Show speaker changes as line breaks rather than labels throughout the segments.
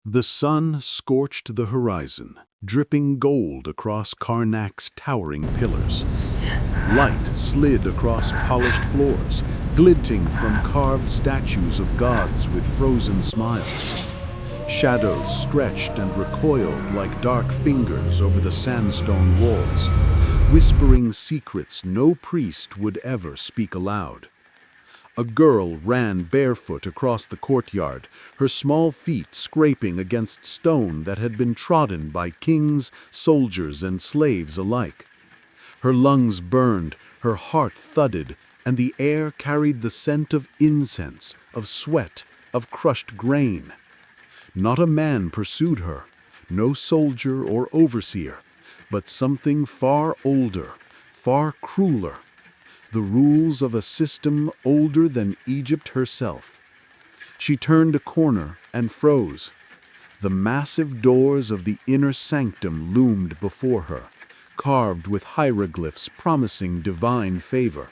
The sun scorched the horizon, dripping gold across Karnak's towering pillars. Light slid across polished floors, glinting from carved statues of gods with frozen smiles. Shadows stretched and recoiled like dark fingers over the sandstone walls, whispering secrets no priest would ever speak aloud. A girl ran barefoot across the courtyard, her small feet scraping against stone that had been trodden by kings, soldiers, and slaves alike. Her lungs burned, her heart thudded, and the air carried the scent of incense, of sweat, of crushed grain. Not a man pursued her, no soldier or overseer, but something far older, far crueler. The rules of a system older than Egypt herself. She turned a corner and froze. The massive doors of the inner sanctum loomed before her, carved with hieroglyphs promising divine favor.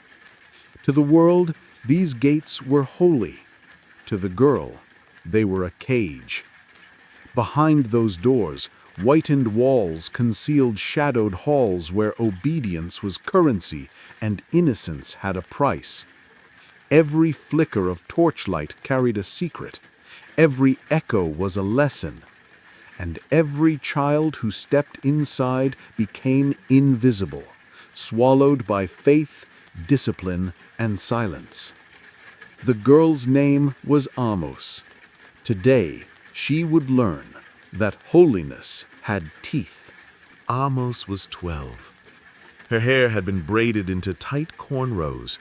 To the world, these gates were holy. To the girl, they were a cage. Behind those doors, whitened walls concealed shadowed halls where obedience was currency and innocence had a price. Every flicker of torchlight carried a secret. Every echo was a lesson. And every child who stepped inside became invisible, swallowed by faith, discipline, and silence. The girl's name was Amos. Today, she would learn that holiness had teeth.
Amos was 12. Her hair had been braided into tight cornrows,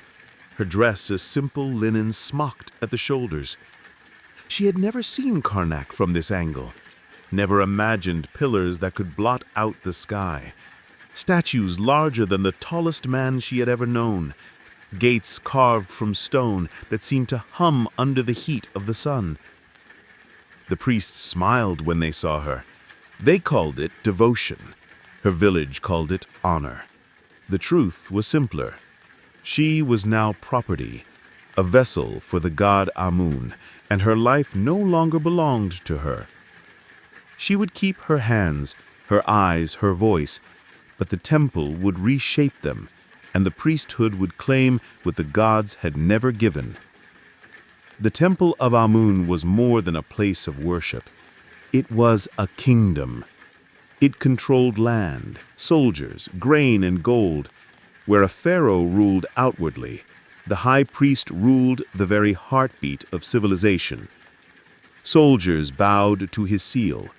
her dress a simple linen smocked at the shoulders. She had never seen Karnak from this angle, never imagined pillars that could blot out the sky, statues larger than the tallest man she had ever known, gates carved from stone that seemed to hum under the heat of the sun. The priests smiled when they saw her. They called it devotion. Her village called it honor. The truth was simpler. She was now property, a vessel for the god Amun, and her life no longer belonged to her. She would keep her hands, her eyes, her voice, but the temple would reshape them, and the priesthood would claim what the gods had never given. The temple of Amun was more than a place of worship. It was a kingdom. It controlled land, soldiers, grain, and gold. Where a pharaoh ruled outwardly, the high priest ruled the very heartbeat of civilization. Soldiers bowed to his seal.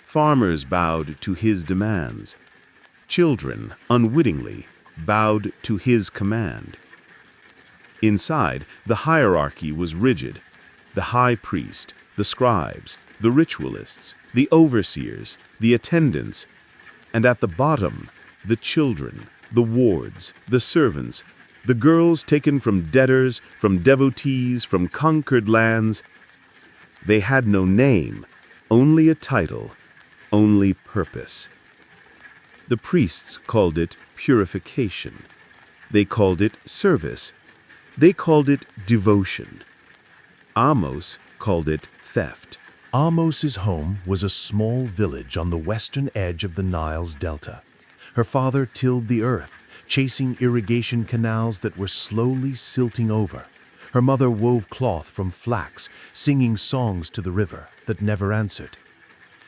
Farmers bowed to his demands. Children, unwittingly, bowed to his command. Inside, the hierarchy was rigid. The high priest, the scribes, the ritualists, the overseers, the attendants, and at the bottom, the children, the wards, the servants, the girls taken from debtors, from devotees, from conquered lands. They had no name, only a title, only purpose. The priests called it purification. They called it service. They called it devotion. Amos called it theft.
Amos's home was a small village on the western edge of the Nile's delta. Her father tilled the earth, chasing irrigation canals that were slowly silting over. Her mother wove cloth from flax, singing songs to the river that never answered.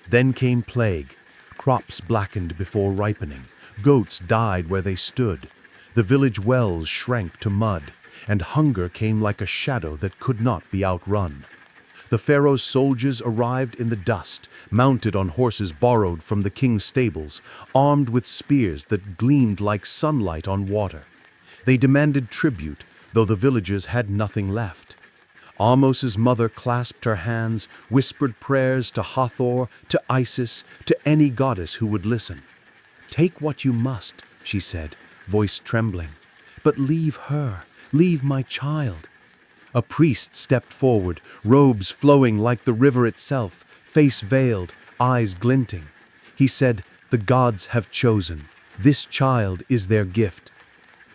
Then came plague. Crops blackened before ripening. Goats died where they stood. The village wells shrank to mud, and hunger came like a shadow that could not be outrun. The pharaoh's soldiers arrived in the dust, mounted on horses borrowed from the king's stables, armed with spears that gleamed like sunlight on water. They demanded tribute, though the villagers had nothing left. Amos's mother clasped her hands, whispered prayers to Hathor, to Isis, to any goddess who would listen. "Take what you must," she said, voice trembling, "but leave her. Leave my child." A priest stepped forward, robes flowing like the river itself, face veiled, eyes glinting. He said, "The gods have chosen. This child is their gift."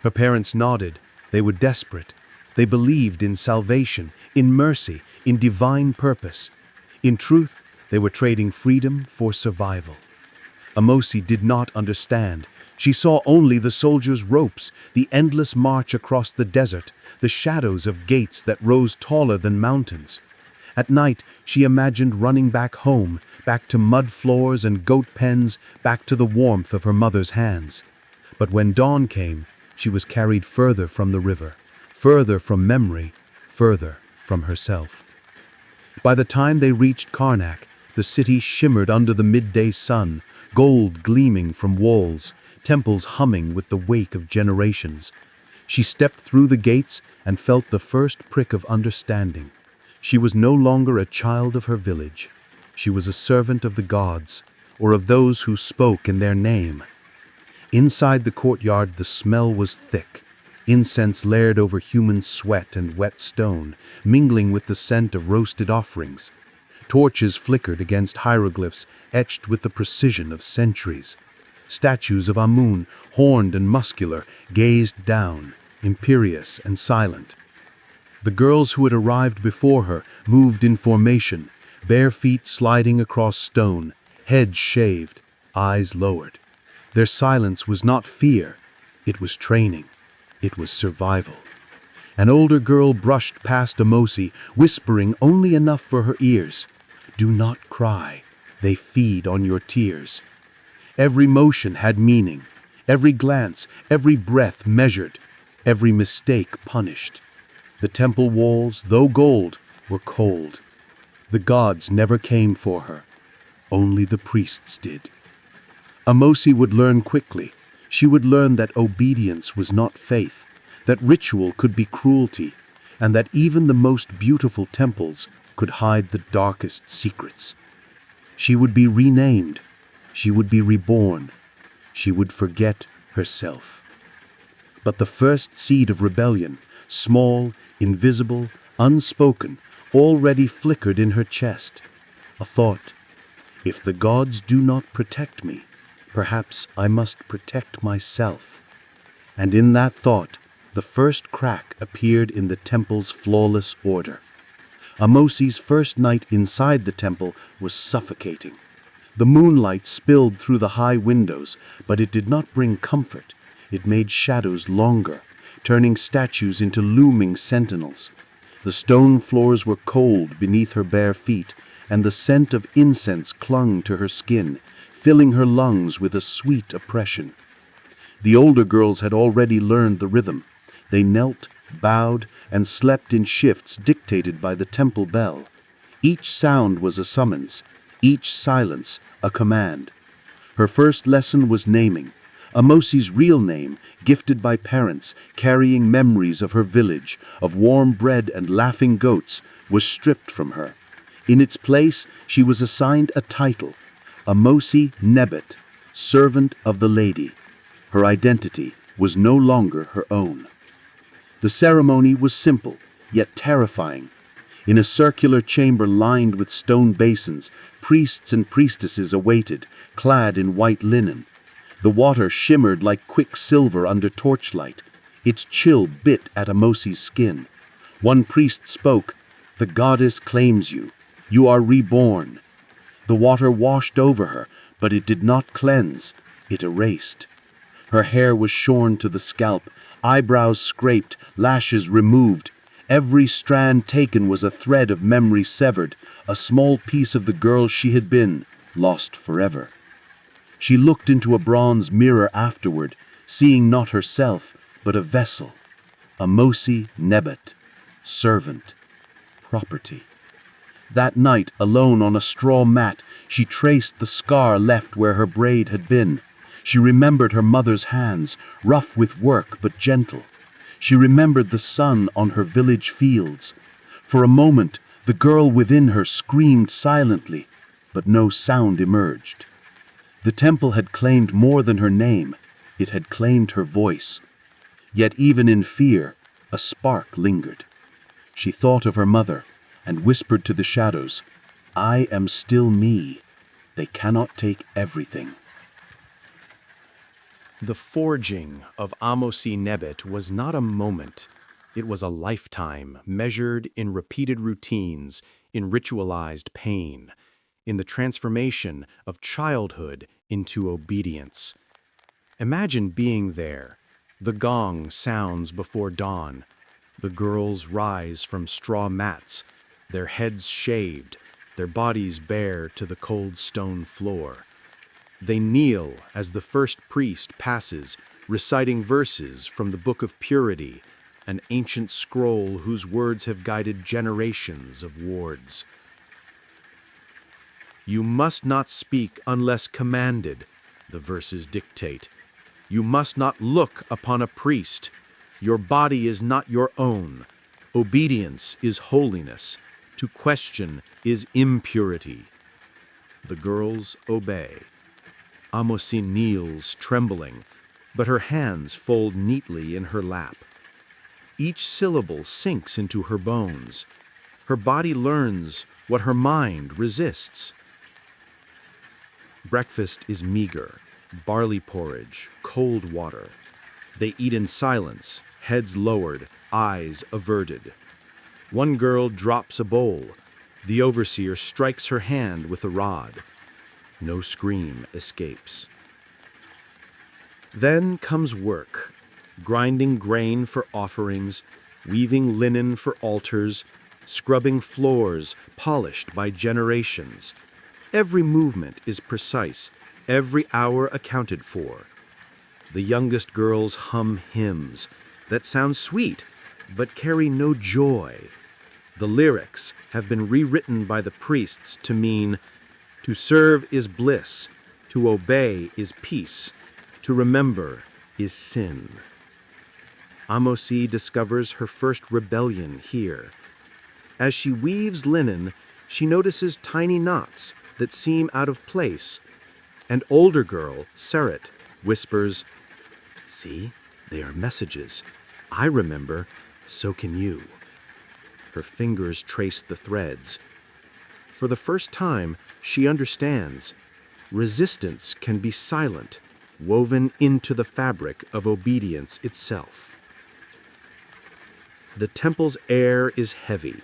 Her parents nodded. They were desperate. They believed in salvation, in mercy, in divine purpose. In truth, They were trading freedom for survival. Amosi did not understand. She saw only the soldiers' ropes, the endless march across the desert, the shadows of gates that rose taller than mountains. At night, she imagined running back home, back to mud floors and goat pens, back to the warmth of her mother's hands. But when dawn came, she was carried further from the river, further from memory, further from herself. By the time they reached Karnak, the city shimmered under the midday sun, gold gleaming from walls, temples humming with the wake of generations. She stepped through the gates and felt the first prick of understanding. She was no longer a child of her village. She was a servant of the gods, or of those who spoke in their name. Inside the courtyard, the smell was thick. Incense layered over human sweat and wet stone, mingling with the scent of roasted offerings. Torches flickered against hieroglyphs etched with the precision of centuries. Statues of Amun, horned and muscular, gazed down, imperious and silent. The girls who had arrived before her moved in formation, bare feet sliding across stone, heads shaved, eyes lowered. Their silence was not fear, it was training, it was survival. An older girl brushed past Amosi, whispering only enough for her ears. "Do not cry, they feed on your tears." Every motion had meaning, every glance, every breath measured, every mistake punished. The temple walls, though gold, were cold. The gods never came for her, only the priests did. Amosi would learn quickly. She would learn that obedience was not faith, that ritual could be cruelty, and that even the most beautiful temples could hide the darkest secrets. She would be renamed. She would be reborn. She would forget herself. But the first seed of rebellion, small, invisible, unspoken, already flickered in her chest. A thought, if the gods do not protect me, perhaps I must protect myself. And in that thought, the first crack appeared in the temple's flawless order. Amosi's first night inside the temple was suffocating. The moonlight spilled through the high windows, but it did not bring comfort. It made shadows longer, turning statues into looming sentinels. The stone floors were cold beneath her bare feet, and the scent of incense clung to her skin, filling her lungs with a sweet oppression. The older girls had already learned the rhythm. They knelt, bowed, and slept in shifts dictated by the temple bell. Each sound was a summons, each silence a command. Her first lesson was naming. Amosi's real name, gifted by parents, carrying memories of her village, of warm bread and laughing goats, was stripped from her. In its place, she was assigned a title, Amosi Nebet, servant of the lady. Her identity was no longer her own. The ceremony was simple, yet terrifying. In a circular chamber lined with stone basins, priests and priestesses awaited, clad in white linen. The water shimmered like quicksilver under torchlight. Its chill bit at Amosi's skin. One priest spoke, "The goddess claims you. You are reborn." The water washed over her, but it did not cleanse. It erased. Her hair was shorn to the scalp, eyebrows scraped, lashes removed. Every strand taken was a thread of memory severed, a small piece of the girl she had been, lost forever. She looked into a bronze mirror afterward, seeing not herself, but a vessel. Amosi Nebet, servant, property. That night, alone on a straw mat, she traced the scar left where her braid had been. She remembered her mother's hands, rough with work but gentle. She remembered the sun on her village fields. For a moment, the girl within her screamed silently, but no sound emerged. The temple had claimed more than her name. It had claimed her voice. Yet even in fear, a spark lingered. She thought of her mother and whispered to the shadows, "I am still me. They cannot take everything."
The forging of Amosi Nebet was not a moment. It was a lifetime, measured in repeated routines, in ritualized pain. in the transformation of childhood into obedience. Imagine being there. The gong sounds before dawn. The girls rise from straw mats, their heads shaved, their bodies bare to the cold stone floor. They kneel as the first priest passes, reciting verses from the Book of Purity, an ancient scroll whose words have guided generations of wards. You must not speak unless commanded, the verses dictate. You must not look upon a priest. Your body is not your own. Obedience is holiness. To question is impurity. The girls obey. Amosi kneels, trembling, but her hands fold neatly in her lap. Each syllable sinks into her bones. Her body learns what her mind resists. Breakfast is meager, barley porridge, cold water. They eat in silence, heads lowered, eyes averted. One girl drops a bowl. The overseer strikes her hand with a rod. No scream escapes. Then comes work, grinding grain for offerings, weaving linen for altars, scrubbing floors polished by generations. Every movement is precise, every hour accounted for. The youngest girls hum hymns that sound sweet but carry no joy. The lyrics have been rewritten by the priests to mean, to serve is bliss, to obey is peace, to remember is sin. Amosi discovers her first rebellion here. As she weaves linen, she notices tiny knots that seem out of place. An older girl, Seret, whispers, "See, they are messages. I remember, so can you." Her fingers trace the threads. For the first time, she understands. Resistance can be silent, woven into the fabric of obedience itself. The temple's air is heavy.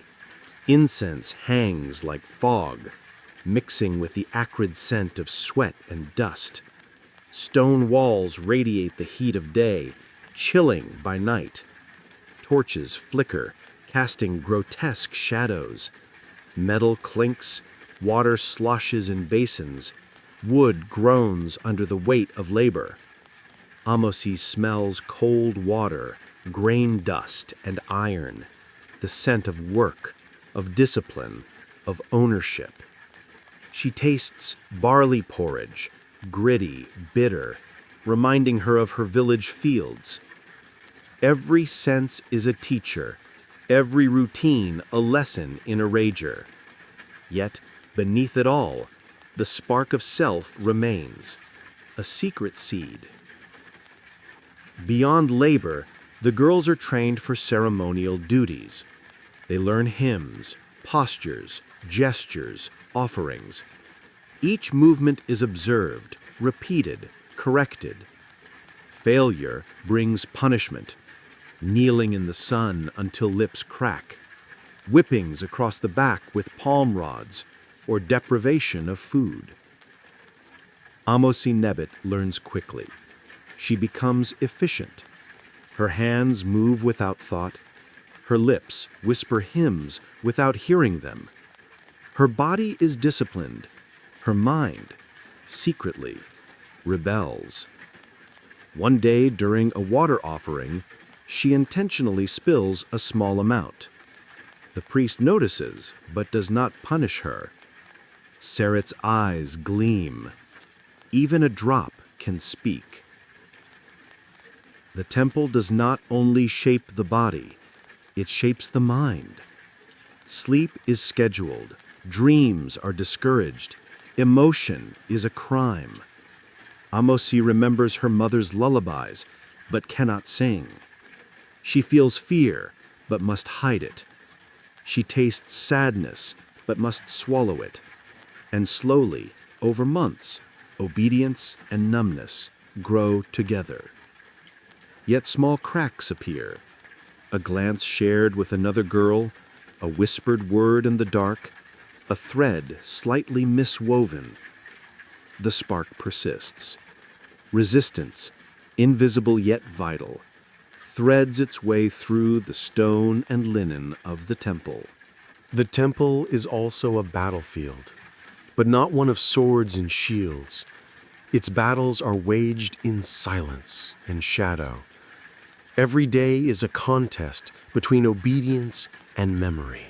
Incense hangs like fog, mixing with the acrid scent of sweat and dust. Stone walls radiate the heat of day, chilling by night. Torches flicker, casting grotesque shadows. Metal clinks, water sloshes in basins, wood groans under the weight of labor. Amosi smells cold water, grain dust, and iron, the scent of work, of discipline, of ownership. She tastes barley porridge, gritty, bitter, reminding her of her village fields. Every sense is a teacher, every routine a lesson in a rager. Yet, beneath it all, the spark of self remains, a secret seed. Beyond labor, the girls are trained for ceremonial duties. They learn hymns, postures, gestures, offerings. Each movement is observed, repeated, corrected. Failure brings punishment, kneeling in the sun until lips crack, whippings across the back with palm rods, or deprivation of food. Amosi Nebet learns quickly. She becomes efficient. Her hands move without thought. Her lips whisper hymns without hearing them. Her body is disciplined. Her mind, secretly, rebels. One day during a water offering, she intentionally spills a small amount. The priest notices, but does not punish her. Seret's eyes gleam. Even a drop can speak. The temple does not only shape the body, it shapes the mind. Sleep is scheduled, dreams are discouraged, emotion is a crime. Amosi remembers her mother's lullabies, but cannot sing. She feels fear, but must hide it. She tastes sadness, but must swallow it. And slowly, over months, obedience and numbness grow together. Yet small cracks appear. A glance shared with another girl, a whispered word in the dark, a thread slightly miswoven. The spark persists. Resistance, invisible yet vital, threads its way through the stone and linen of the temple.
The temple is also a battlefield, but not one of swords and shields. Its battles are waged in silence and shadow. Every day is a contest between obedience and memory.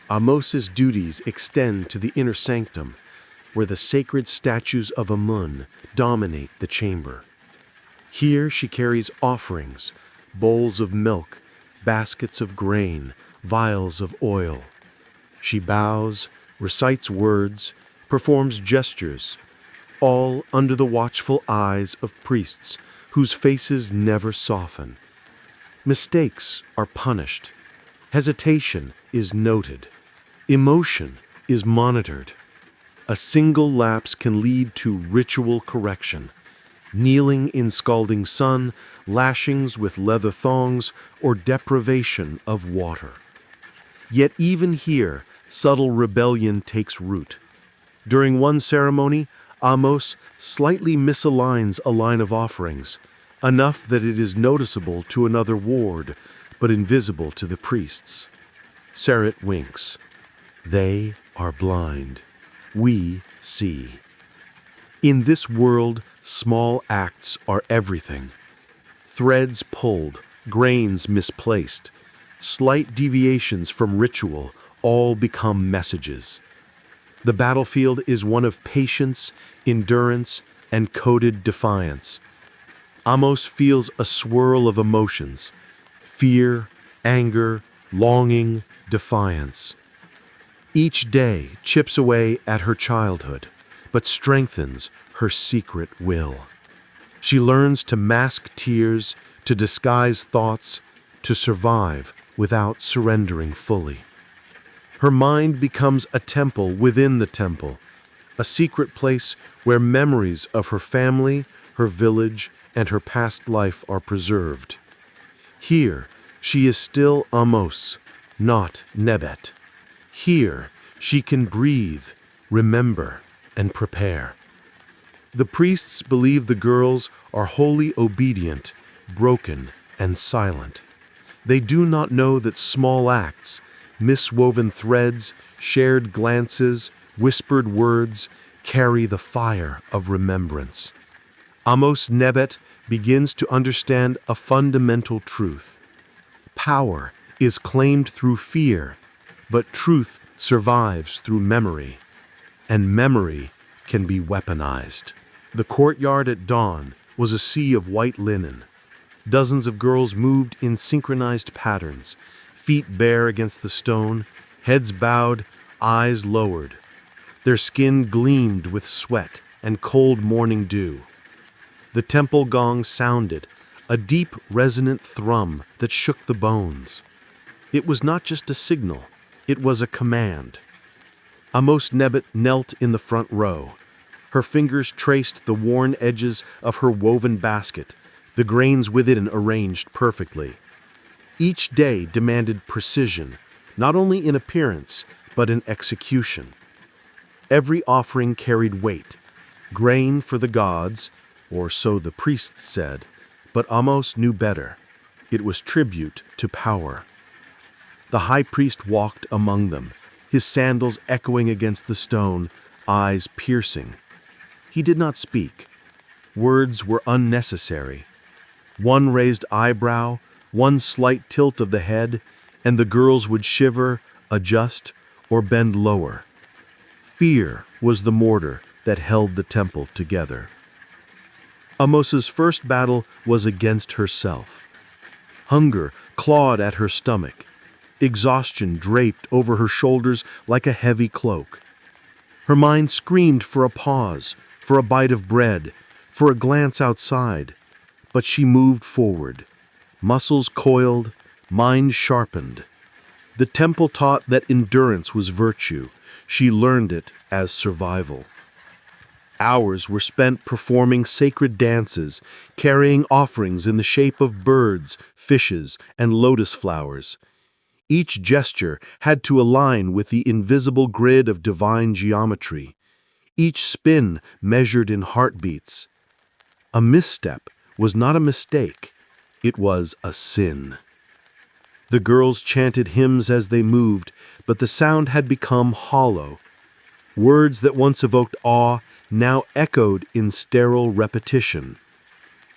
Amos's duties extend to the inner sanctum, where the sacred statues of Amun dominate the chamber. Here she carries offerings, bowls of milk, baskets of grain, vials of oil. She bows, recites words, performs gestures, all under the watchful eyes of priests whose faces never soften. Mistakes are punished. Hesitation is noted. Emotion is monitored. A single lapse can lead to ritual correction. Kneeling in scalding sun, lashings with leather thongs, or deprivation of water. Yet even here, subtle rebellion takes root. During one ceremony, Amos slightly misaligns a line of offerings, enough that it is noticeable to another ward, but invisible to the priests. Seret winks. They are blind. We see. In this world, small acts are everything. Threads pulled, grains misplaced, slight deviations from ritual all become messages. The battlefield is one of patience, endurance, and coded defiance. Amos feels a swirl of emotions: fear, anger, longing, defiance. Each day chips away at her childhood, but strengthens her secret will. She learns to mask tears, to disguise thoughts, to survive without surrendering fully. Her mind becomes a temple within the temple, a secret place where memories of her family, her village, and her past life are preserved. Here, she is still Amos, not Nebet. Here, she can breathe, remember, and prepare. The priests believe the girls are wholly obedient, broken, and silent. They do not know that small acts, miswoven threads, shared glances, whispered words, carry the fire of remembrance. Amos Nebet begins to understand a fundamental truth. Power is claimed through fear, but truth survives through memory, and memory can be weaponized. The courtyard at dawn was a sea of white linen. Dozens of girls moved in synchronized patterns, feet bare against the stone, heads bowed, eyes lowered. Their skin gleamed with sweat and cold morning dew. The temple gong sounded, a deep, resonant thrum that shook the bones. It was not just a signal, it was a command. Amos Nebet knelt in the front row. Her fingers traced the worn edges of her woven basket, the grains within arranged perfectly. Each day demanded precision, not only in appearance, but in execution. Every offering carried weight, grain for the gods, or so the priests said, but Amos knew better. It was tribute to power. The high priest walked among them, his sandals echoing against the stone, eyes piercing. He did not speak. Words were unnecessary. One raised eyebrow, one slight tilt of the head, and the girls would shiver, adjust, or bend lower. Fear was the mortar that held the temple together. Amos's first battle was against herself. Hunger clawed at her stomach. Exhaustion draped over her shoulders like a heavy cloak. Her mind screamed for a pause, for a bite of bread, for a glance outside. But she moved forward. Muscles coiled, mind sharpened. The temple taught that endurance was virtue. She learned it as survival. Hours were spent performing sacred dances, carrying offerings in the shape of birds, fishes, and lotus flowers.
Each gesture had to align with the invisible grid of divine geometry, each spin measured in heartbeats. A misstep was not a mistake, it was a sin. The girls chanted hymns as they moved, but the sound had become hollow. Words that once evoked awe now echoed in sterile repetition.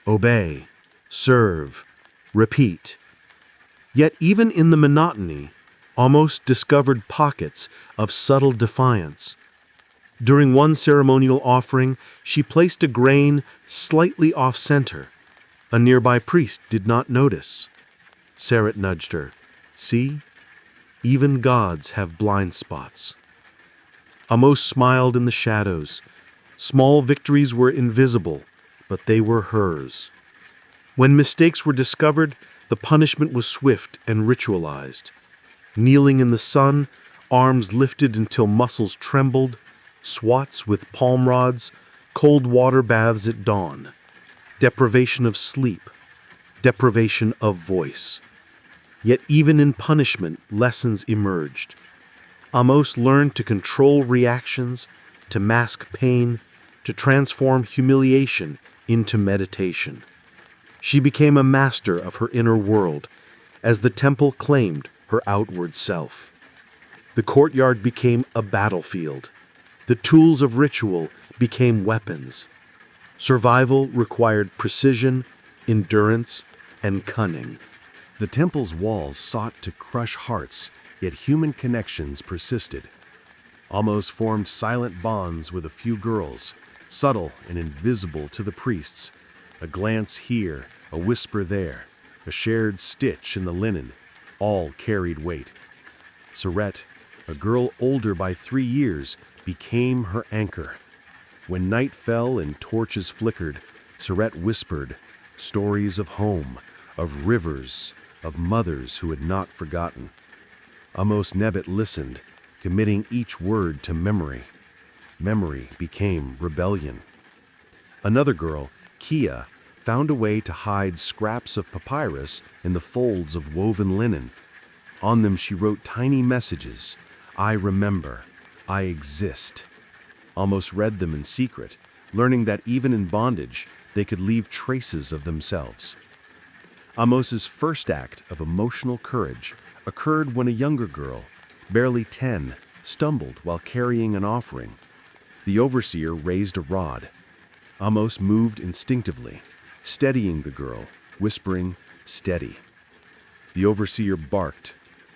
Obey, serve, repeat. Yet even in the monotony, Amos discovered pockets of subtle defiance. During one ceremonial offering, she placed a grain slightly off-center. A nearby priest did not notice. Sarat nudged her. See? Even gods have blind spots. Amos smiled in the shadows. Small victories were invisible, but they were hers. When mistakes were discovered, the punishment was swift and ritualized. Kneeling in the sun, arms lifted until muscles trembled, swats with palm rods, cold water baths at dawn. Deprivation of sleep, deprivation of voice. Yet even in punishment, lessons emerged. Amos learned to control reactions, to mask pain, to transform humiliation into meditation. She became a master of her inner world, as the temple claimed her outward self. The courtyard became a battlefield. The tools of ritual became weapons. Survival required precision, endurance, and cunning.
The temple's walls sought to crush hearts, yet human connections persisted. Amos formed silent bonds with a few girls, subtle and invisible to the priests. A glance here, a whisper there, a shared stitch in the linen, all carried weight. Saret, a girl older by 3 years, became her anchor. When night fell and torches flickered, Saret whispered stories of home, of rivers, of mothers who had not forgotten. Amos Nebbit listened, committing each word to memory. Memory became rebellion. Another girl, Kia, found a way to hide scraps of papyrus in the folds of woven linen. On them she wrote tiny messages. I remember. I exist. Amos read them in secret, learning that even in bondage, they could leave traces of themselves. Amos's first act of emotional courage occurred when a younger girl, barely 10, stumbled while carrying an offering. The overseer raised a rod. Amos moved instinctively, steadying the girl, whispering, "Steady." The overseer barked.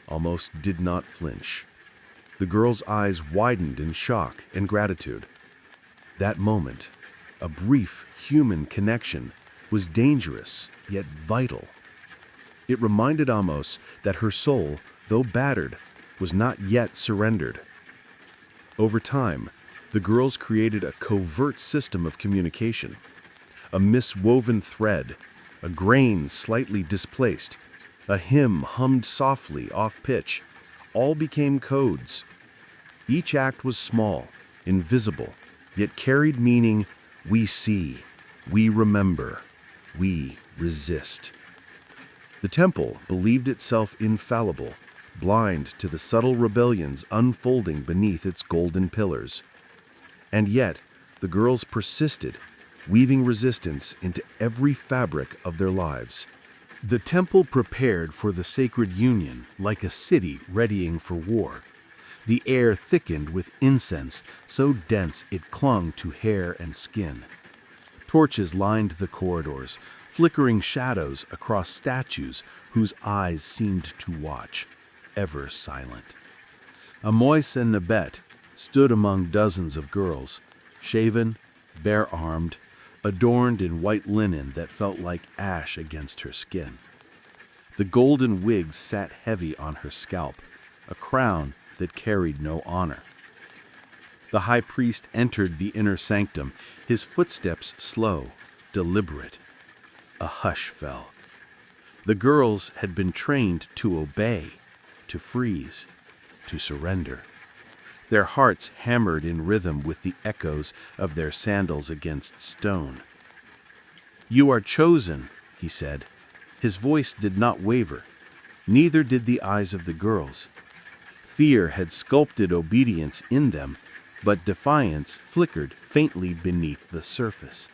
Amos did not flinch. The girl's eyes widened in shock and gratitude. That moment, a brief human connection, was dangerous yet vital. It reminded Amos that her soul, though battered, was not yet surrendered. Over time, the girls created a covert system of communication. A miswoven thread, a grain slightly displaced, a hymn hummed softly off-pitch, all became codes. Each act was small, invisible, yet carried meaning: we see, we remember, we resist. The temple believed itself infallible, blind to the subtle rebellions unfolding beneath its golden pillars. And yet, the girls persisted, weaving resistance into every fabric of their lives.
The temple prepared for the sacred union like a city readying for war. The air thickened with incense so dense it clung to hair and skin. Torches lined the corridors, flickering shadows across statues whose eyes seemed to watch, ever silent. Amos and Nebet stood among dozens of girls, shaven, bare-armed, adorned in white linen that felt like ash against her skin. The golden wig sat heavy on her scalp, a crown that carried no honor. The high priest entered the inner sanctum, his footsteps slow, deliberate. A hush fell. The girls had been trained to obey, to freeze, to surrender. Their hearts hammered in rhythm with the echoes of their sandals against stone. "You are chosen," he said. His voice did not waver.
Neither did the eyes of the girls. Fear had sculpted obedience in them, but defiance flickered faintly beneath the surface.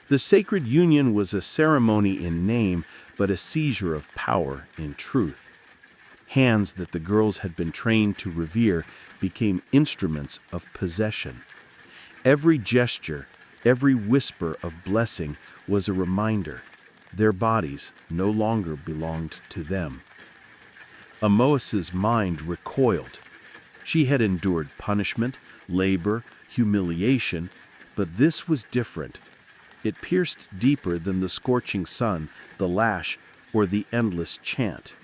The sacred union was a ceremony in name, but a seizure of power in truth. Hands that the girls had been trained to revere became instruments of possession. Every gesture, every whisper of blessing was a reminder their bodies no longer belonged to them. Amois's mind recoiled. She had endured punishment, labor, humiliation, but this was different. It pierced deeper than the scorching sun, the lash, or the endless chant.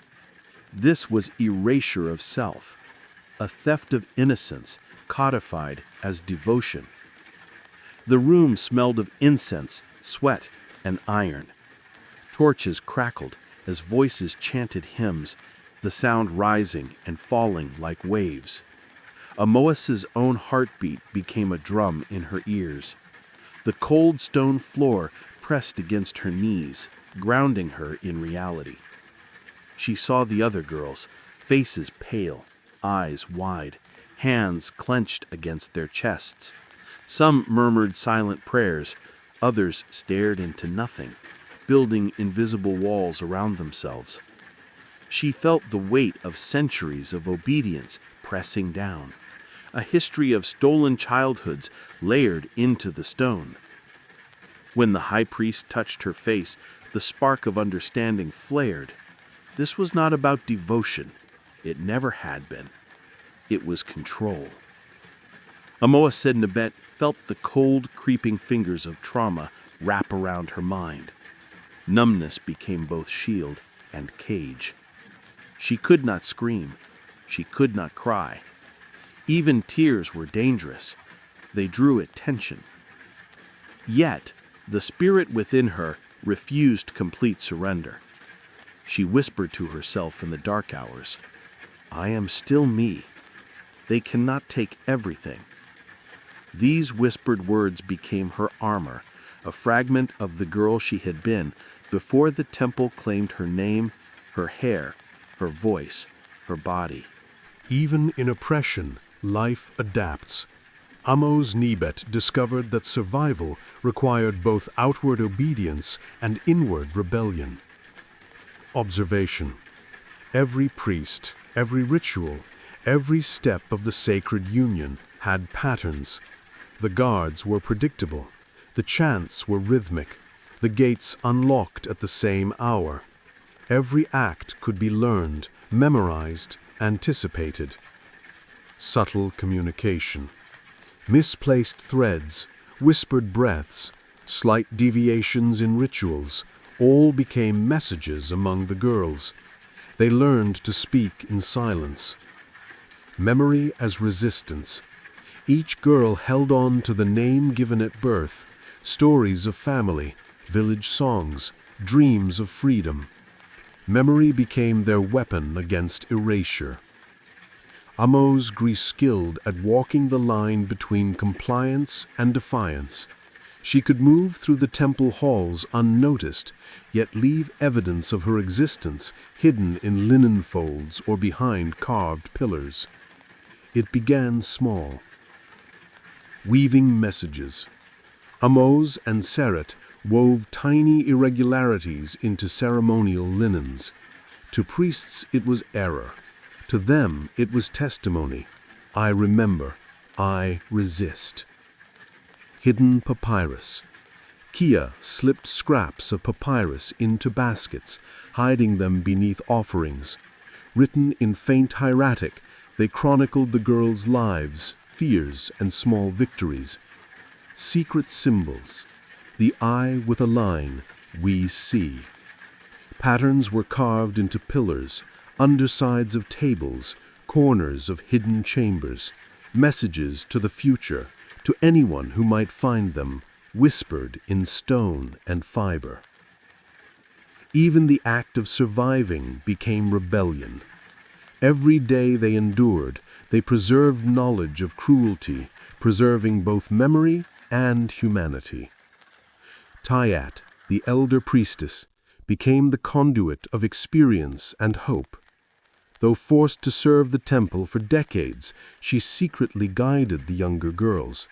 This was erasure of self, a theft of innocence codified as devotion. The room smelled of incense, sweat, and iron. Torches crackled as voices chanted hymns, the sound rising and falling like waves. Amois's own heartbeat became a drum in her ears. The cold stone floor pressed against her knees, grounding her in reality. She saw the other girls, faces pale, eyes wide, hands clenched against their chests. Some murmured silent prayers, others stared into nothing, building invisible walls around themselves. She felt the weight of centuries of obedience pressing down, a history of stolen childhoods layered into the stone. When the high priest touched her face, the spark of understanding flared. This was not about devotion. It never had been. It was control. Amois Nebet felt the cold, creeping fingers of trauma wrap around her mind. Numbness became both shield and cage. She could not scream. She could not cry. Even tears were dangerous. They drew attention. Yet, the spirit within her refused complete surrender. She whispered to herself in the dark hours, "I am still me. They cannot take everything." These whispered words became her armor, a fragment of the girl she had been before the temple claimed her name, her hair, her voice, her body.
Even in oppression, life adapts. Amos Nebet discovered that survival required both outward obedience and inward rebellion. Observation. Every priest, every ritual, every step of the sacred union had patterns. The guards were predictable. The chants were rhythmic. The gates unlocked at the same hour. Every act could be learned, memorized, anticipated. Subtle communication. Misplaced threads, whispered breaths, slight deviations in rituals, all became messages among the girls. They learned to speak in silence. Memory as resistance. Each girl held on to the name given at birth, stories of family, village songs, dreams of freedom. Memory became their weapon against erasure. Amos grew skilled at walking the line between compliance and defiance. She could move through the temple halls unnoticed, yet leave evidence of her existence hidden in linen folds or behind carved pillars. It began small. Weaving messages. Amos and Seret wove tiny irregularities into ceremonial linens. To priests it was error. To them it was testimony. I remember. I resist. Hidden papyrus. Kia slipped scraps of papyrus into baskets, hiding them beneath offerings. Written in faint hieratic, they chronicled the girls' lives, fears, and small victories. Secret symbols. The eye with a line, we see. Patterns were carved into pillars, undersides of tables, corners of hidden chambers. Messages to the future, to anyone who might find them, whispered in stone and fiber. Even the act of surviving became rebellion. Every day they endured, they preserved knowledge of cruelty, preserving both memory and humanity. Tayat, the elder priestess,
became the conduit of experience and hope. Though forced to serve the temple for decades, she secretly guided the younger girls.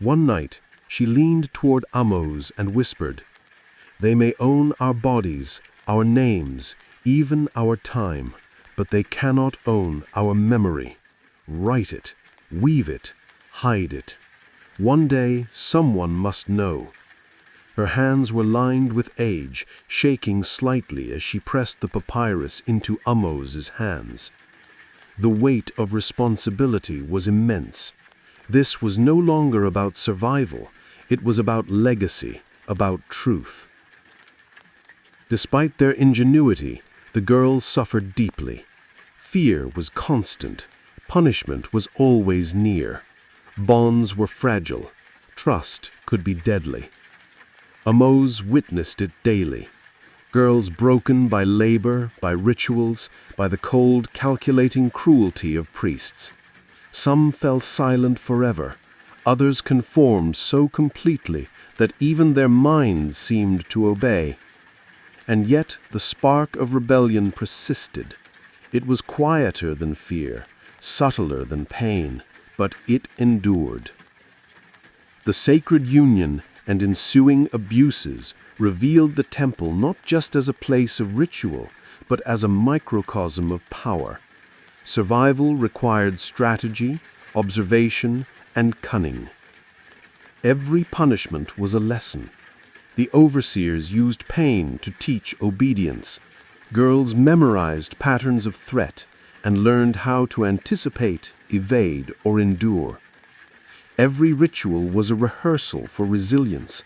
One night, she leaned toward Amos and whispered, "They may own our bodies, our names, even our time, but they cannot own our memory. Write it, weave it, hide it. One day, someone must know." Her hands were lined with age, shaking slightly as she pressed the papyrus into Amos's hands. The weight of responsibility was immense. This was no longer about survival, it was about legacy, about truth. Despite their ingenuity, the girls suffered deeply. Fear was constant, punishment was always near. Bonds were fragile, trust could be deadly. Amos witnessed it daily. Girls broken by labor, by rituals, by the cold, calculating cruelty of priests. Some fell silent forever, others conformed so completely that even their minds seemed to obey. And yet the spark of rebellion persisted. It was quieter than fear, subtler than pain, but it endured. The sacred union and ensuing abuses revealed the temple not just as a place of ritual, but as a microcosm of power. Survival required strategy, observation, and cunning. Every punishment was a lesson. The overseers used pain to teach obedience. Girls memorized patterns of threat and learned how to anticipate, evade, or endure. Every ritual was a rehearsal for resilience.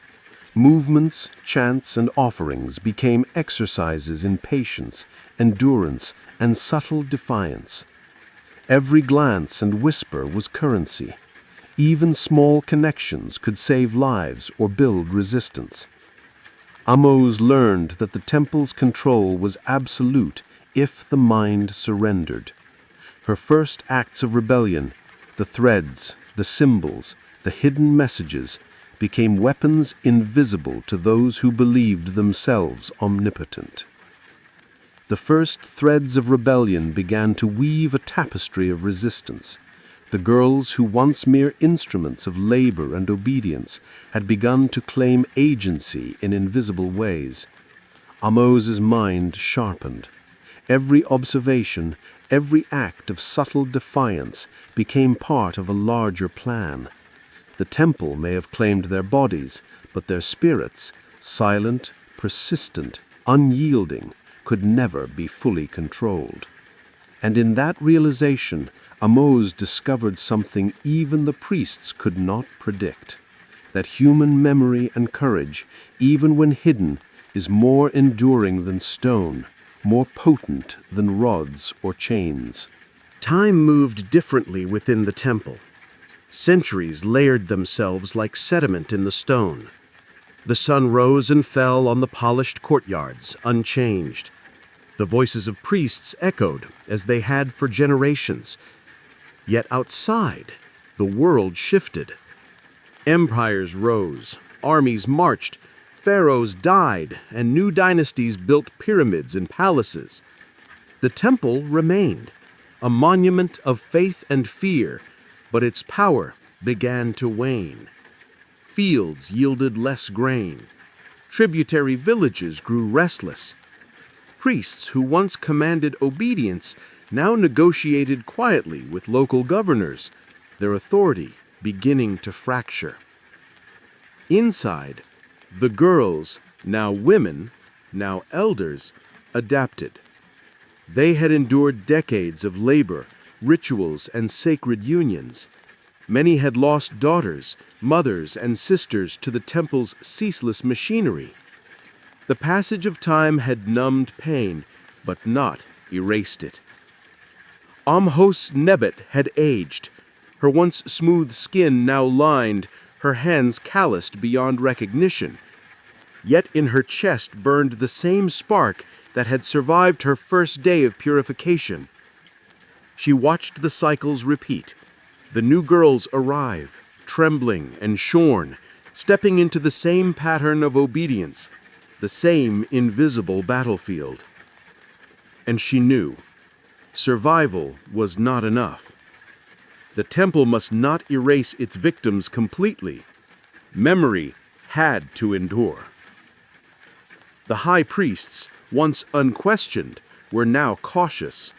Movements, chants, and offerings became exercises in patience, endurance, and subtle defiance. Every glance and whisper was currency. Even small connections could save lives or build resistance. Amos learned that the temple's control was absolute if the mind surrendered. Her first acts of rebellion, the threads, the symbols, the hidden messages, became weapons invisible to those who believed themselves omnipotent. The first threads of rebellion began to weave a tapestry of resistance. The girls who once mere instruments of labor and obedience had begun to claim agency in invisible ways. Amos's mind sharpened. Every observation, every act of subtle defiance became part of a larger plan. The temple may have claimed their bodies, but their spirits, silent, persistent, unyielding, could never be fully controlled. And in that realization, Amos discovered something even the priests could not predict: that human memory and courage, even when hidden, is more enduring than stone, more potent than rods or chains.
Time moved differently within the temple. Centuries layered themselves like sediment in the stone. The sun rose and fell on the polished courtyards, unchanged. The voices of priests echoed as they had for generations. Yet outside, the world shifted. Empires rose, armies marched, pharaohs died, and new dynasties built pyramids and palaces. The temple remained, a monument of faith and fear, but its power began to wane. Fields yielded less grain. Tributary villages grew restless. Priests who once commanded obedience now negotiated quietly with local governors, their authority beginning to fracture. Inside, the girls, now women, now elders, adapted. They had endured decades of labor, rituals, and sacred unions. Many had lost daughters, mothers, and sisters to the temple's ceaseless machinery. The passage of time had numbed pain, but not erased it. Amhos Nebet had aged, her once smooth skin now lined, her hands calloused beyond recognition. Yet in her chest burned the same spark that had survived her first day of purification. She watched the cycles repeat. The new girls arrive, trembling and shorn, stepping into the same pattern of obedience. the same invisible battlefield. And she knew survival was not enough. The temple must not erase its victims completely. Memory had to endure. The high priests, once unquestioned, were now cautious.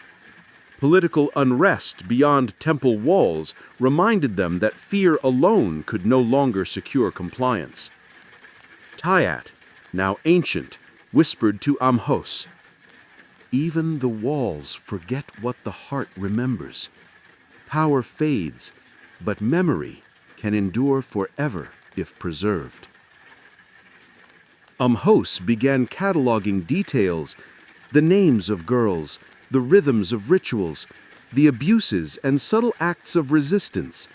Political unrest beyond temple walls reminded them that fear alone could no longer secure compliance. Tayat, now ancient, whispered to Amhos, "Even the walls forget what the heart remembers. Power fades, but memory can endure forever if preserved." Amhos began cataloging details, the names of girls, the rhythms of rituals, the abuses and subtle acts of resistance.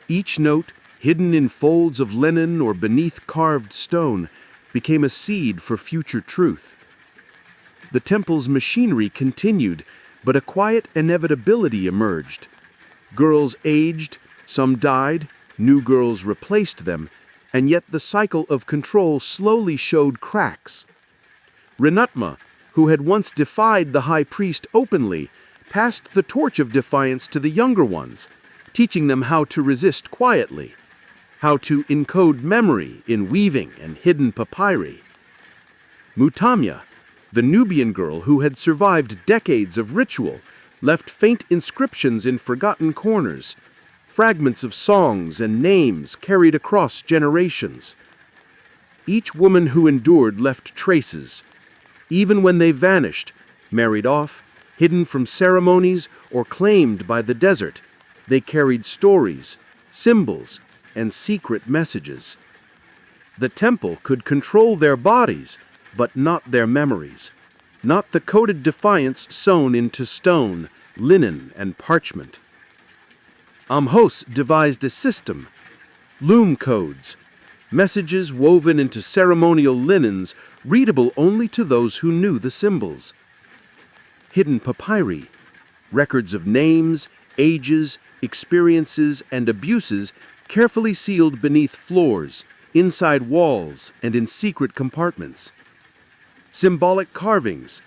Each note, hidden in folds of linen or beneath carved stone, became a seed for future truth. The temple's machinery continued, but a quiet inevitability emerged. Girls aged, some died, new girls replaced them, and yet the cycle of control slowly showed cracks. Renutma, who had once defied the high priest openly, passed the torch of defiance to the younger ones, teaching them how to resist quietly, how to encode memory in weaving and hidden papyri. Mutamya, the Nubian girl who had survived decades of ritual, left faint inscriptions in forgotten corners, fragments of songs and names carried across generations. Each woman who endured left traces. Even when they vanished, married off, hidden from ceremonies, or claimed by the desert, they carried stories, symbols, and secret messages. The temple could control their bodies, but not their memories, not the coded defiance sewn into stone, linen, and parchment. Amhos devised a system, loom codes, messages woven into ceremonial linens readable only to those who knew the symbols. Hidden papyri, records of names, ages, experiences, and abuses carefully sealed beneath floors, inside walls, and in secret compartments. Symbolic carvings,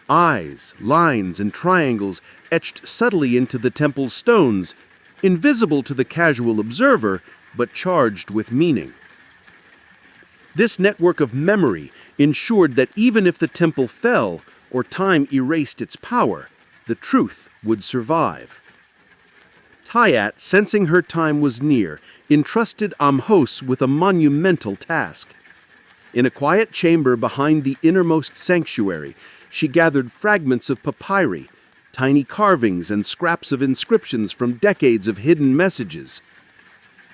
eyes, lines, and triangles etched subtly into the temple's stones, invisible to the casual observer, but charged with meaning. This network of memory ensured that even if the temple fell or time erased its power, the truth would survive. Tayat, sensing her time was near, entrusted Amhos with a monumental task. In a quiet chamber behind the innermost sanctuary, she gathered fragments of papyri, tiny carvings and scraps of inscriptions from decades of hidden messages.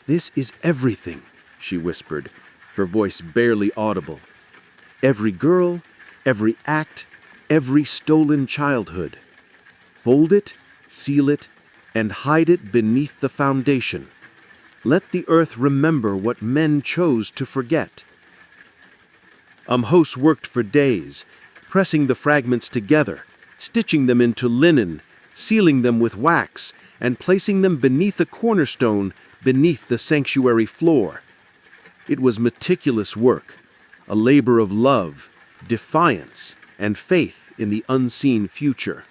"This is everything," she whispered, her voice barely audible. "Every girl, every act, every stolen childhood. Fold it, seal it, and hide it beneath the foundation. Let the earth remember what men chose to forget." Amhos worked for days, pressing the fragments together, stitching them into linen, sealing them with wax, and placing them beneath a cornerstone beneath the sanctuary floor. It was meticulous work, a labor of love, defiance, and faith in the unseen future.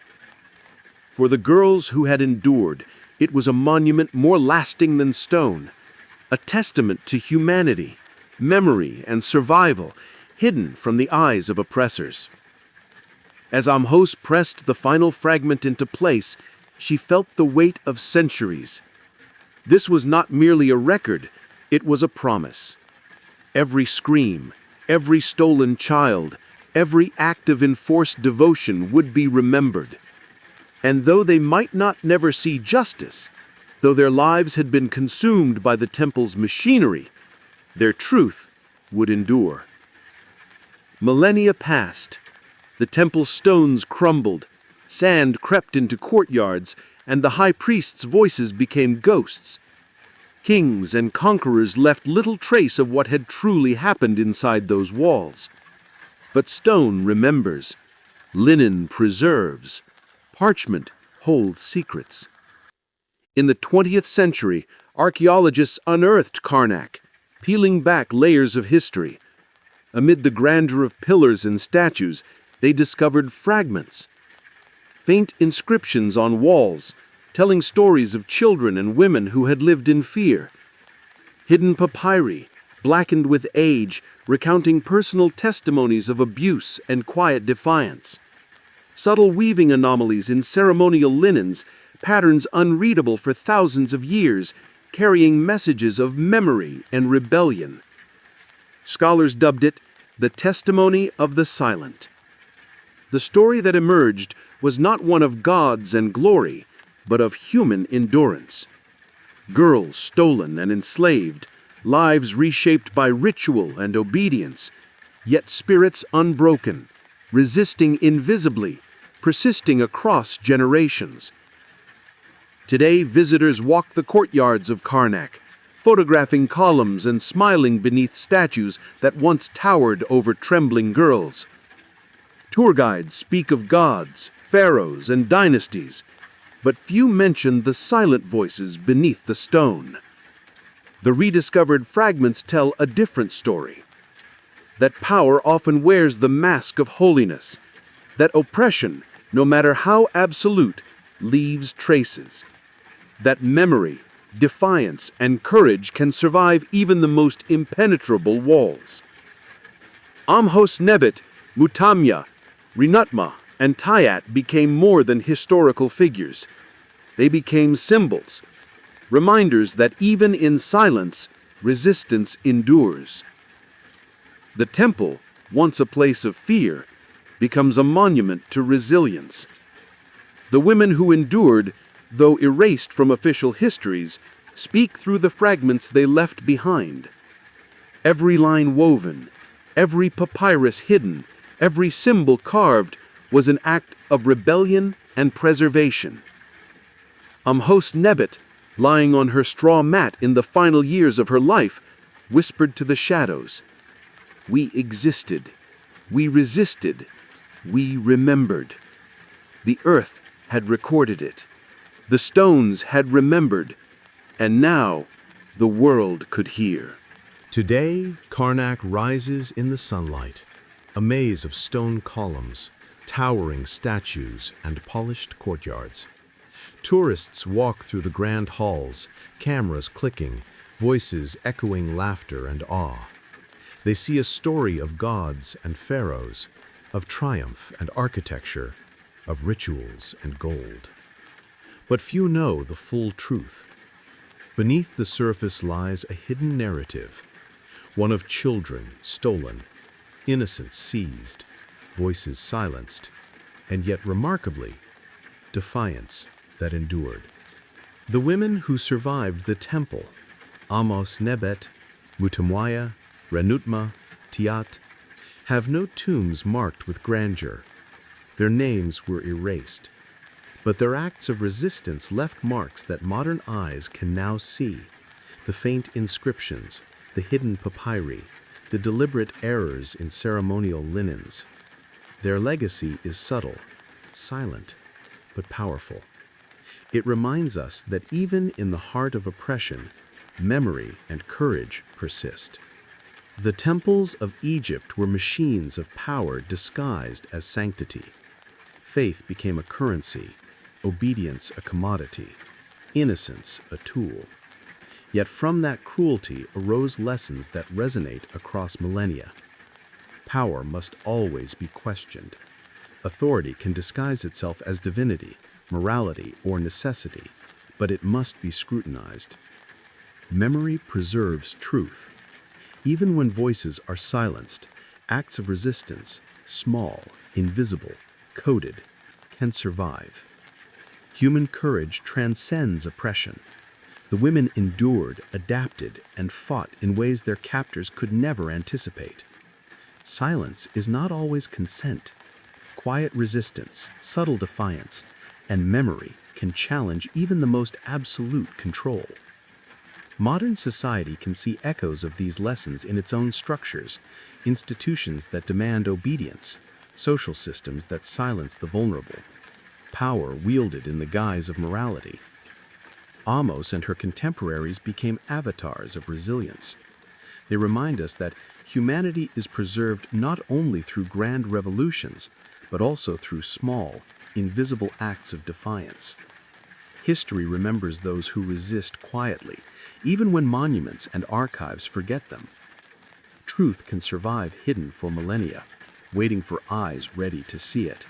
For the girls who had endured, it was a monument more lasting than stone, a testament to humanity, memory, and survival, hidden from the eyes of oppressors. As Amhos pressed the final fragment into place, she felt the weight of centuries. This was not merely a record, it was a promise. Every scream, every stolen child, every act of enforced devotion would be remembered. And though they might not never see justice, though their lives had been consumed by the temple's machinery, their truth would endure. Millennia passed. The temple's stones crumbled, sand crept into courtyards, and the high priest's voices became ghosts. Kings and conquerors left little trace of what had truly happened inside those walls. But stone remembers, linen preserves, parchment holds secrets. In the 20th century, archaeologists unearthed Karnak, peeling back layers of history. Amid the grandeur of pillars and statues, they discovered fragments. Faint inscriptions on walls, telling stories of children and women who had lived in fear. Hidden papyri, blackened with age, recounting personal testimonies of abuse and quiet defiance. Subtle weaving anomalies in ceremonial linens, patterns unreadable for thousands of years, carrying messages of memory and rebellion. Scholars dubbed it the testimony of the silent. The story that emerged was not one of gods and glory, but of human endurance. Girls stolen and enslaved, lives reshaped by ritual and obedience, yet spirits unbroken, resisting invisibly, persisting across generations. Today, visitors walk the courtyards of Karnak, photographing columns and smiling beneath statues that once towered over trembling girls. Tour guides speak of gods, pharaohs, and dynasties, but few mention the silent voices beneath the stone. The rediscovered fragments tell a different story. That power often wears the mask of holiness. That oppression, no matter how absolute, leaves traces. That memory, defiance, and courage can survive even the most impenetrable walls. Amhos Nebet, Mutamya, Rinutma, and Tayat became more than historical figures. They became symbols, reminders that even in silence, resistance endures. The temple, once a place of fear, becomes a monument to resilience. The women who endured, though erased from official histories, speak through the fragments they left behind. Every line woven, every papyrus hidden, every symbol carved was an act of rebellion and preservation. Amhos Nebet, lying on her straw mat in the final years of her life, whispered to the shadows, "We existed, we resisted, we remembered." The earth had recorded it. The stones had remembered, and now the world could hear.
Today, Karnak rises in the sunlight, a maze of stone columns, towering statues, and polished courtyards. Tourists walk through the grand halls, cameras clicking, voices echoing laughter and awe. They see a story of gods and pharaohs, of triumph and architecture, of rituals and gold. But few know the full truth. Beneath the surface lies a hidden narrative, one of children stolen, innocence seized, voices silenced, and yet remarkably, defiance that endured. The women who survived the temple, Amos Nebet, Mutamwaya, Renutma, Tiat, have no tombs marked with grandeur. Their names were erased, but their acts of resistance left marks that modern eyes can now see. The faint inscriptions, the hidden papyri, the deliberate errors in ceremonial linens. Their legacy is subtle, silent, but powerful. It reminds us that even in the heart of oppression, memory and courage persist. The temples of Egypt were machines of power disguised as sanctity. Faith became a currency, obedience a commodity, innocence a tool. Yet from that cruelty arose lessons that resonate across millennia. Power must always be questioned. Authority can disguise itself as divinity, morality, or necessity, but it must be scrutinized. Memory preserves truth. Even when voices are silenced, acts of resistance, small, invisible, coded, can survive. Human courage transcends oppression. The women endured, adapted, and fought in ways their captors could never anticipate. Silence is not always consent. Quiet resistance, subtle defiance, and memory can challenge even the most absolute control. Modern society can see echoes of these lessons in its own structures, institutions that demand obedience, social systems that silence the vulnerable, power wielded in the guise of morality. Amos and her contemporaries became avatars of resilience.
They remind us that humanity is preserved not only through grand revolutions, but also through small, invisible acts of defiance. History remembers those who resist quietly, even when monuments and archives forget them. Truth can survive hidden for millennia, waiting for eyes ready to see it.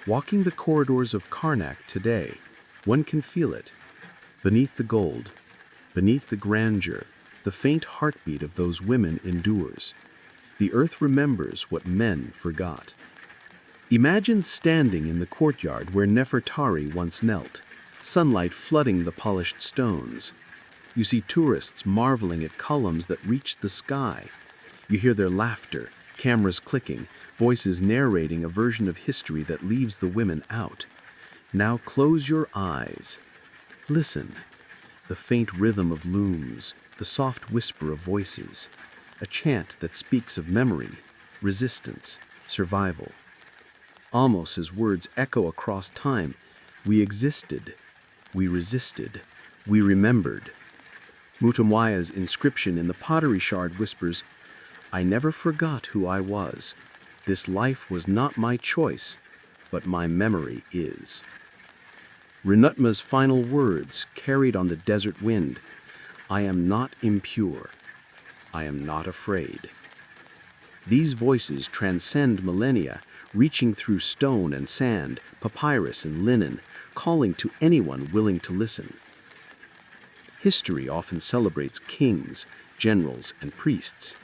Walking the corridors of Karnak today, one can feel it. Beneath the gold, beneath the grandeur, the faint heartbeat of those women endures. The earth remembers what men forgot. Imagine standing in the courtyard where Nefitari once knelt, sunlight flooding the polished stones. You see tourists marveling at columns that reach the sky. You hear their laughter, cameras clicking, voices narrating a version of history that leaves the women out. Now close your eyes. Listen. The faint rhythm of looms, the soft whisper of voices, a chant that speaks of memory, resistance, survival. Amos's words echo across time. We existed, we resisted, we remembered. Mutamwaya's inscription in the pottery shard whispers, I never forgot who I was. This life was not my choice, but my memory is. Renutma's final words carried on the desert wind, I am not impure. I am not afraid. These voices transcend millennia, reaching through stone and sand, papyrus and linen, calling to anyone willing to listen. History often celebrates kings, generals, and priests.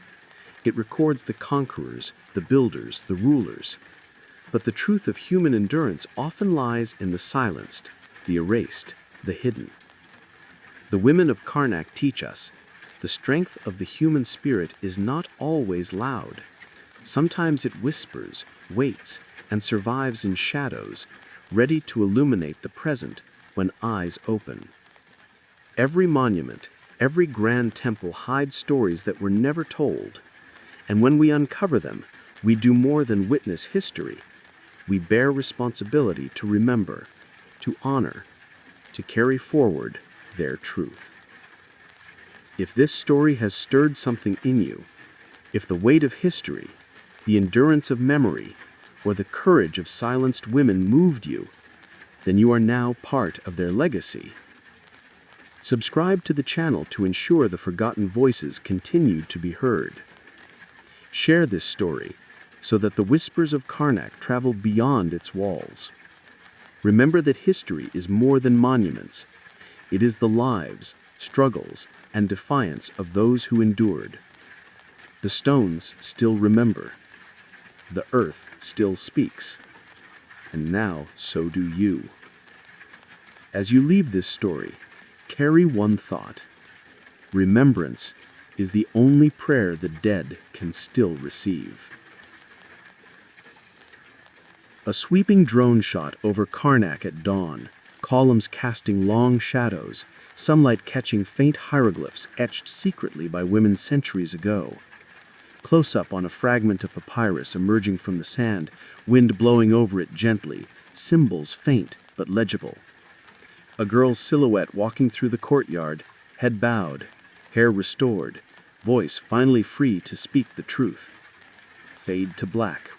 It records the conquerors, the builders, the rulers. But the truth of human endurance often lies in the silenced, the erased, the hidden. The women of Karnak teach us, the strength of the human spirit is not always loud. Sometimes it whispers, waits, and survives in shadows, ready to illuminate the present when eyes open. Every monument, every grand temple hides stories that were never told. And when we uncover them, we do more than witness history. We bear responsibility to remember, to honor, to carry forward their truth. If this story has stirred something in you, if the weight of history, the endurance of memory, or the courage of silenced women moved you, then you are now part of their legacy. Subscribe to the channel to ensure the forgotten voices continue to be heard. Share this story so that the whispers of Karnak travel beyond its walls. Remember that history is more than monuments. It is the lives, struggles, and defiance of those who endured. The stones still remember. The earth still speaks. And now so do you. As you leave this story, carry one thought. Remembrance is the only prayer the dead can still receive. A sweeping drone shot over Karnak at dawn, columns casting long shadows, sunlight catching faint hieroglyphs etched secretly by women centuries ago. Close up on a fragment of papyrus emerging from the sand, wind blowing over it gently, symbols faint but legible. A girl's silhouette walking through the courtyard, head bowed, hair restored, voice finally free to speak the truth. Fade to black.